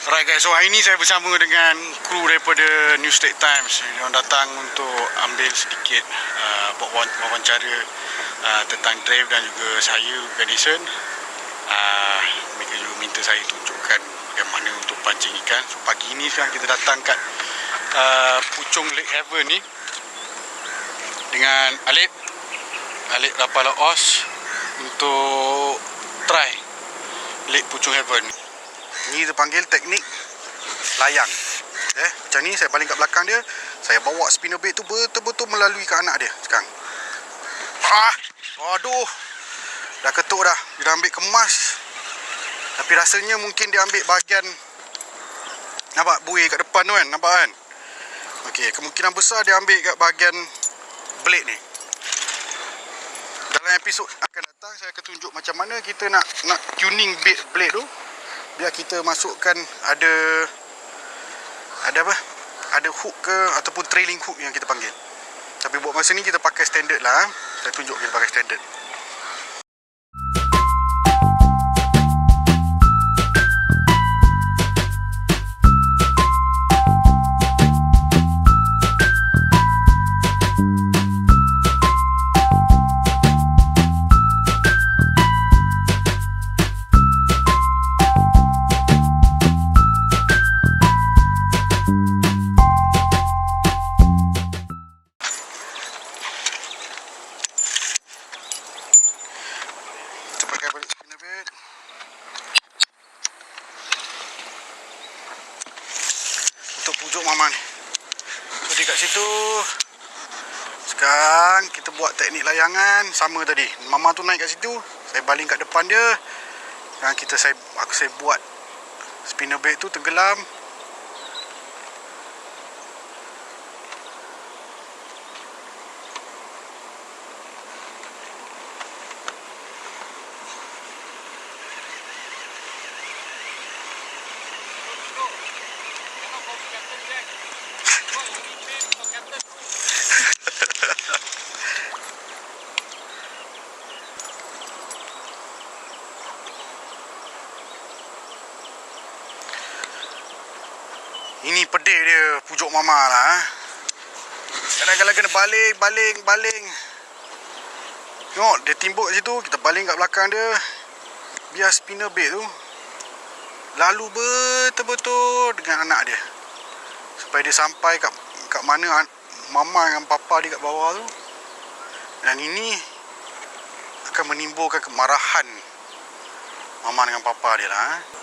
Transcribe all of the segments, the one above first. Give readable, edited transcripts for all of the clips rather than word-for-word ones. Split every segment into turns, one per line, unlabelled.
Alright guys, so hari ni saya bersama dengan kru daripada New State Times. Mereka datang untuk ambil sedikit buat wawancara tentang DRAVE dan juga saya, Ganesan. Mereka juga minta saya tunjukkan bagaimana untuk pancing ikan. So pagi ni sekarang kita datang kat Pucung Lake Haven ni dengan Alip Rapala Os untuk try Lake Pucung Haven. Ni kita panggil teknik layang. Macam ni saya baling kat belakang dia, saya bawa spinner bait tu betul-betul melalui ke anak dia sekarang. Aduh. Dah ketuk dah. Dia dah ambil kemas. Tapi rasanya mungkin dia ambil bahagian, nampak buih kat depan tu kan, nampak kan? Okey, kemungkinan besar dia ambil kat bahagian blade ni. Dalam episod akan datang saya akan tunjuk macam mana kita nak tuning blade tu, biar kita masukkan ada apa? Ada hook ke ataupun trailing hook yang kita panggil. Tapi buat masa ni kita pakai standard lah. Saya tunjuk kita pakai standard. Untuk pujuk mama ni. So dekat situ sekarang kita buat teknik layangan sama tadi. Mama tu naik kat situ, saya baling kat depan dia. Sekarang saya buat spinner bait tu tenggelam. Ini pedih dia, pujuk mama lah. Kadang-kadang kena baling. Tengok, dia timbuk kat situ, kita baling kat belakang dia. Biar spinner bait tu lalu betul-betul dengan anak dia, supaya dia sampai kat mana mama dengan papa dia kat bawah tu. Dan ini akan menimbulkan kemarahan mama dengan papa dia lah.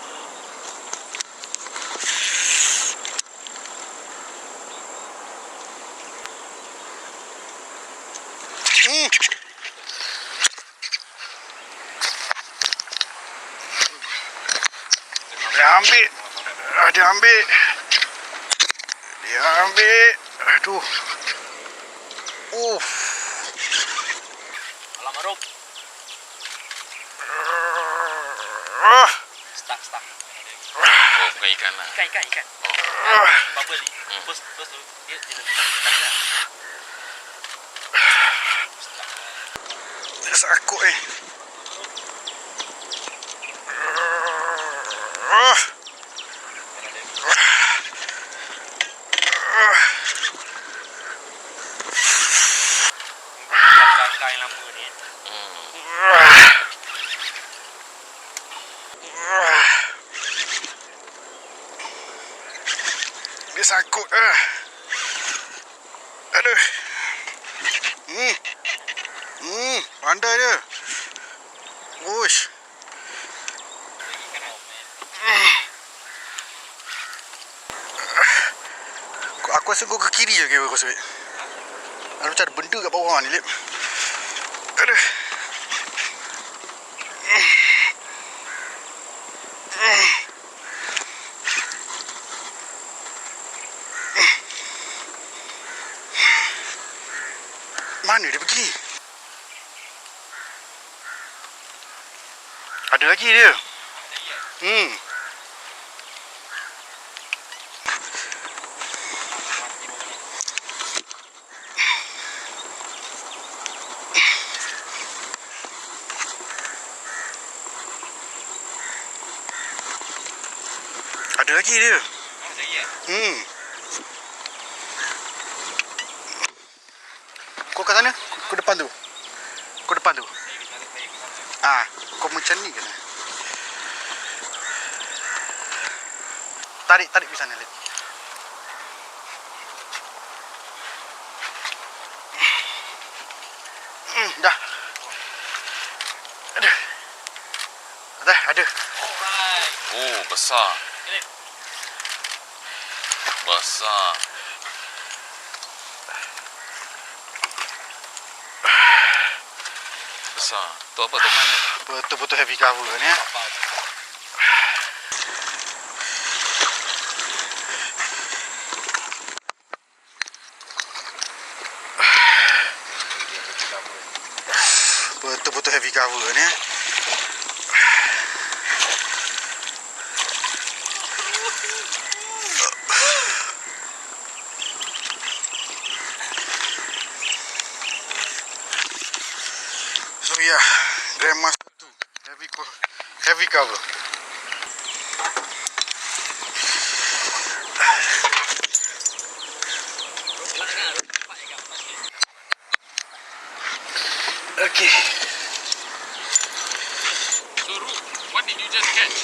Dia ambil. Aduh.
Alamak, Roob. Stuck.
Oh, bukan ikan lah.
Ikan. Bubble ni. First tu dia
Dia sakut ni.
Yang lama ni.
Dia sakut Aduh. Pandai dia. Uish. Aku rasa kau ke kiri je kira kau sebut. Ada macam ada benda kat bawah ni, Lip. Aduh. Mana dia pergi? Ada lagi dia. Ada lagi dia. Kau kat sana? Kau depan tu. Kau depan tu. Kau macam ni ke? Tarik pergi sana, Lip. Dah. Ada.
Oh, besar. Besar. Besar. Tu apa, Toman ni?
Betul-betul heavy cover ni, ya. Betul-betul heavy cover ni, ya. So yeah, Grandmaster 2 heavy cover. Okay.
So, Roob, what did you just catch?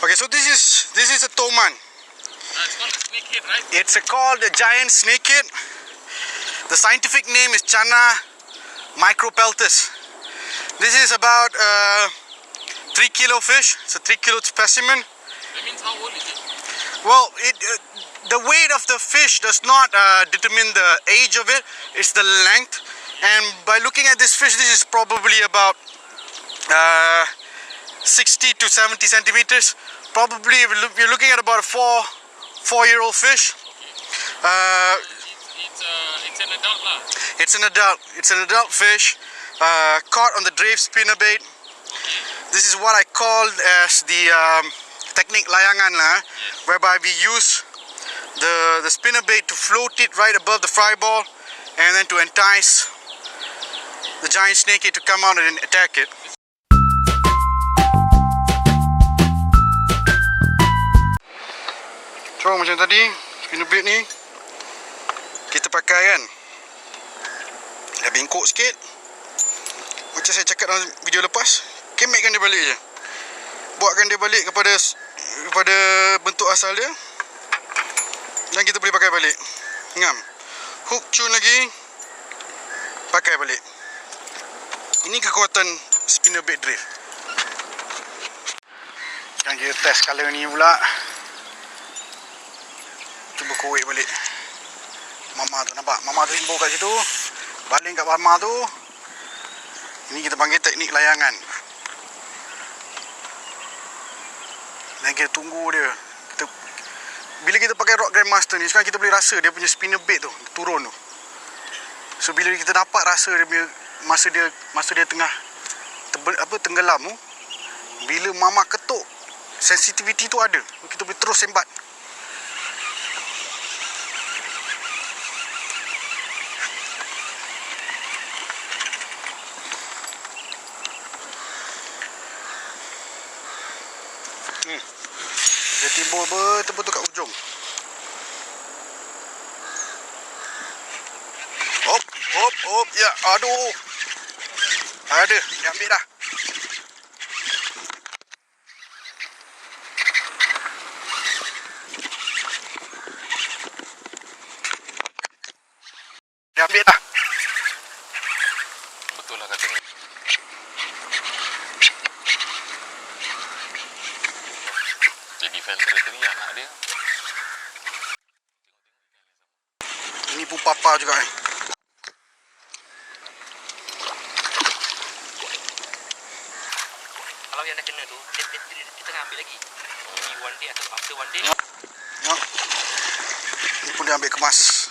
Okay, so this is a Toman.
It's called a snakehead, right?
It's called a giant snakehead. The scientific name is Cara micropeltis. This is about 3 kilo fish. It's a 3 kilo specimen.
That means how old is it?
Well, the weight of the fish does not determine the age of it. It's the length. And by looking at this fish, this is probably about 60 to 70 centimeters. Probably we're looking at about a 4-year-old fish.
It's an adult lah.
It's an adult fish caught on the DRAVE spinnerbait. This is what I call as the teknik layangan lah, whereby we use the spinnerbait to float it right above the fry ball, and then to entice the giant snakehead to come out and attack it. So macam tadi, spinnerbait ni kita pakai kan, dah bengkok sikit. Macam saya cakap dalam video lepas, kemekkan dia balik je. Buatkan dia balik kepada bentuk asal dia, dan kita boleh pakai balik. Ngam. Hook cun lagi, pakai balik. Ini kekuatan spinnerbait drift. Sekarang kita test color ni pula. Cuba korek balik. Mama tu nampak? Mama tu rimbo kat situ. Baling kat mama tu. Ini kita panggil teknik layangan. Dan kita tunggu dia. Bila kita pakai rod Grandmaster ni, sekarang kita boleh rasa dia punya spinnerbait tu turun tu. So bila kita dapat rasa dia punya masa dia tengah tenggelam tu, bila mama ketuk, sensitivity tu ada. Kita boleh terus sembat. Dia timbul betul-betul kat ujung. Hop, ya, aduh. Ada, dia ambil dah. Dia ambil dah.
Betul lah katanya. Jadi fan territory anak dia.
Ini pun papa juga ni.
yang dah kena tu, dia tengah ambil lagi. Maybe one day atau after one day.
Tengok. Ni pun dia ambil kemas.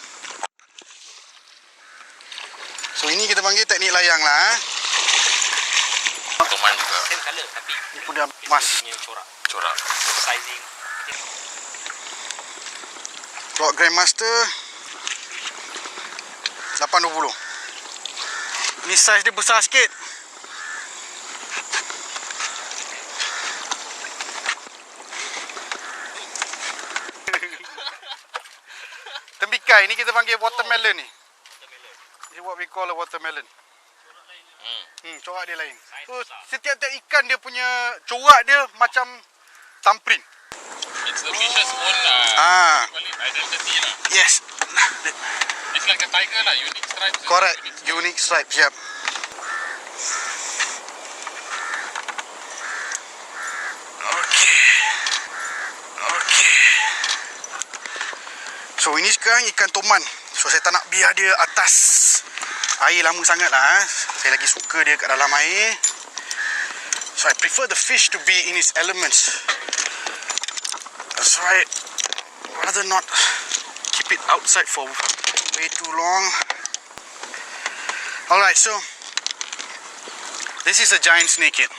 So ini kita panggil teknik layang lah.
Toman juga.
Same colour tapi
Ni pun dia ambil kemas.
dia punya
Corak.
sizing.
Rock Grandmaster 820. Ni saiz dia besar sikit. Tembikai ni kita panggil watermelon ni. This is what we call a watermelon. Corak dia lain. So setiap-tiap ikan dia punya corak dia macam thumbprint.
It's the fish's own identity lah.
Yes.
It's like a tiger lah, unique stripes.
Correct. Unique stripes, yep. Okay. So ini sekarang ikan toman. So saya tak nak biar dia atas air lama sangat lah. Saya lagi suka dia kat dalam air. So I prefer the fish to be in its elements. So I rather not keep it outside for way too long. Alright, so this is a giant snakehead.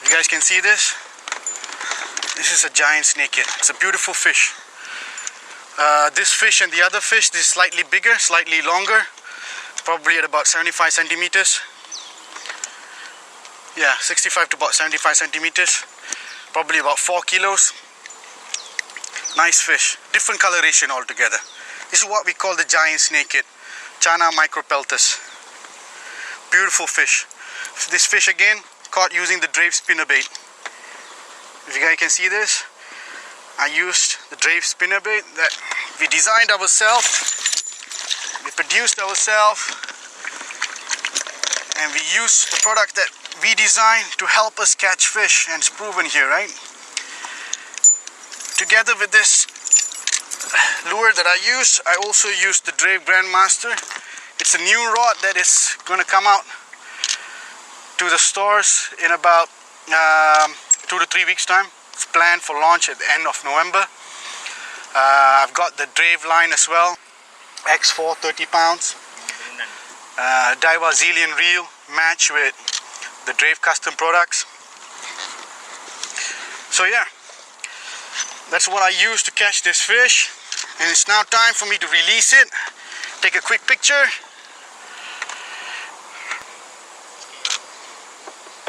You guys can see this. This is a giant snakehead. It's a beautiful fish. This fish and the other fish, this is slightly bigger, slightly longer, probably at about 75 centimeters. Yeah, 65 to about 75 centimeters, probably about 4 kilos. Nice fish, different coloration altogether. This is what we call the giant snakehead, Chana micropeltus. Beautiful fish. This fish again caught using the DRAVE spinnerbait. If you guys can see this, I used the DRAVE spinnerbait that we designed ourselves, we produced ourselves, and we used the product that we designed to help us catch fish, and it's proven here, right? Together with this lure that I use, I also used the DRAVE Grandmaster. It's a new rod that is going to come out to the stores in about 2 to 3 weeks time. It's planned for launch at the end of November. I've got the DRAVE line as well. X4 30 pounds. Daiwa Zillion reel match with the DRAVE custom products. So yeah, that's what I use to catch this fish. And it's now time for me to release it. Take a quick picture.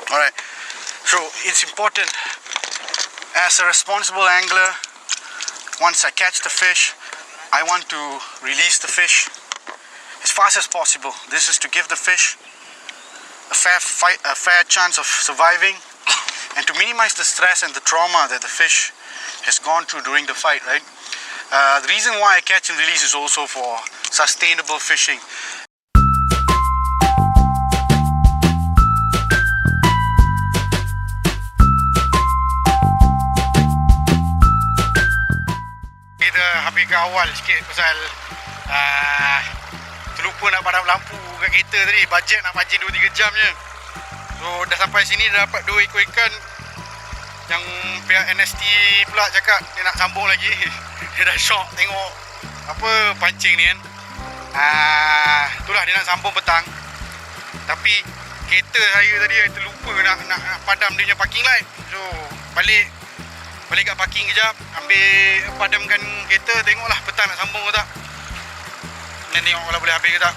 Alright, so it's important as a responsible angler, once I catch the fish, I want to release the fish as fast as possible. This is to give the fish a fair chance of surviving and to minimize the stress and the trauma that the fish has gone through during the fight, right? The reason why I catch and release is also for sustainable fishing. Kita habiskan awal sikit pasal terlupa nak padam lampu kat kereta tadi. Bajet nak pancing 2-3 jam je. So dah sampai sini, dah dapat 2 ekor ikan. Yang pihak NST pula cakap dia nak sambung lagi. Dia dah shock tengok apa pancing ni kan. Itulah dia nak sambung petang. Tapi kereta saya tadi terlupa nak padam dia punya parking light. So balik kat parking kejap, ambil padamkan kereta, tengoklah petang nak sambung ke tak. Dan tengok kalau boleh habis ke tak.